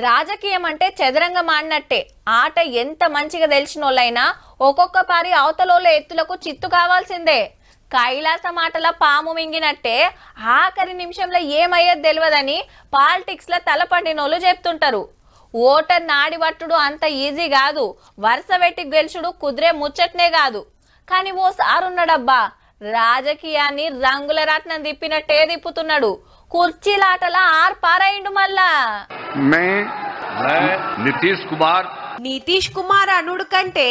రాజకీయం అంటే చదరంగం ఆడినట్టే. ఆట ఎంత మంచిగా తెలిసినోళ్ళైనా ఒక్కొక్క పారి అవతలోళ్ళ ఎత్తులకు చిత్తు కావాల్సిందే. కైలాసం ఆటల పాము మింగినట్టే ఆఖరి నిమిషంలో ఏమయ్యేది తెలియదని పాలిటిక్స్ లో తలపండినోళ్ళు చెప్తుంటారు. ఓటర్ నాడి పట్టుడు అంత ఈజీ కాదు, వరుస పెట్టి గెలుచుడు కుదిరే ముచ్చట్నే కాదు. కానీ ఓ సారున్నాడబ్బా, రాజకీయాన్ని రంగుల రాట్నం తిప్పినట్టే తిప్పుతున్నాడు. కుర్చీలాటల ఆర్పారైండు మళ్ళా. నితీష్ కుమార్ అనుడు కంటే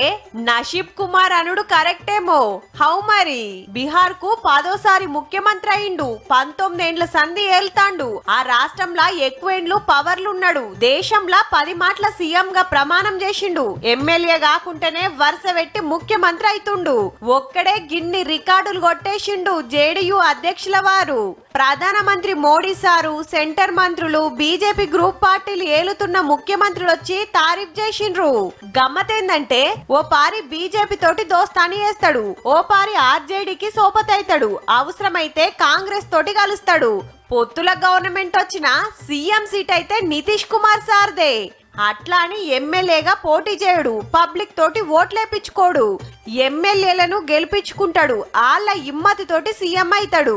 నషీబ్ కుమార్ అనుడు కరెక్టేమో. హౌ మరి? బీహార్ కు 10వ ముఖ్యమంత్రి అయిండు. 19 ఏండ్ల సంధి ఏల్తాండు. ఆ రాష్ట్రంలో ఎక్కువేండ్లు పవర్లున్నాడు. దేశంలో 10 మాటల సీఎం గా ప్రమాణం చేసిండు. ఎమ్మెల్యే కాకుంటేనే వరుస పెట్టి ముఖ్యమంత్రి అయితుండు. ఒక్కడే గిన్ని రికార్డులు కొట్టేసిండు జేడీయూ అధ్యక్షుల వారు. ప్రధానమంత్రి మోడీ సారు, సెంటర్ మంత్రులు, బీజేపీ గ్రూప్ పార్టీలు ఏలుతున్న ముఖ్యమంత్రులు వచ్చి తారీఫ్ చేసిండ్రు. గమ్మతేందంటే ఓ పారి బీజేపీ తోటి దోస్తాని వేస్తాడు, ఓ పారి ఆర్జేడీకి సోపతైతాడు, అవసరమైతే కాంగ్రెస్ తోటి కలుస్తాడు. పొత్తుల గవర్నమెంట్ వచ్చిన సీఎం సీట్ అయితే నితీష్ కుమార్ సార్దే. అట్లా అని ఎమ్మెల్యేగా పోటీ చేయడు, పబ్లిక్ తోటి ఓట్లేపించుకోడు, ఎమ్మెల్యేలను గెలిపించుకుంటాడు. వాళ్ళ ఇమ్మతి తోటి సీఎం అవుతాడు.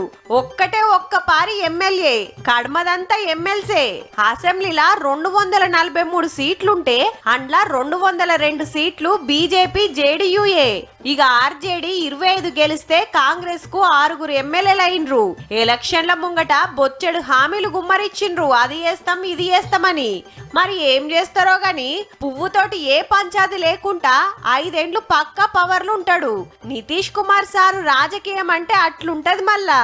ఒక్క పారి ఎమ్మెల్యే, కడమదంతా ఎమ్మెల్సే. అసెంబ్లీలా 243 సీట్లుంటే అండ్లా 202 సీట్లు బీజేపీ జేడీయూఏ. ఇక ఆర్జేడీ 25 గెలిస్తే కాంగ్రెస్ కు 6 ఎమ్మెల్యేలు అయినరు. ఎలక్షన్ల ముంగట బొచ్చెడు హామీలు గుమ్మరిచ్చిండ్రు, అది చేస్తాం ఇది చేస్తామని. మరి ఏం చేస్తారో గాని పువ్వుతోటి ఏ పంచాది లేకుండా 5 ఏండ్లు పక్కా పవర్లు ఉంటాడు. నితీష్ కుమార్ సారు రాజకీయం అంటే అట్లుంటది మళ్ళా.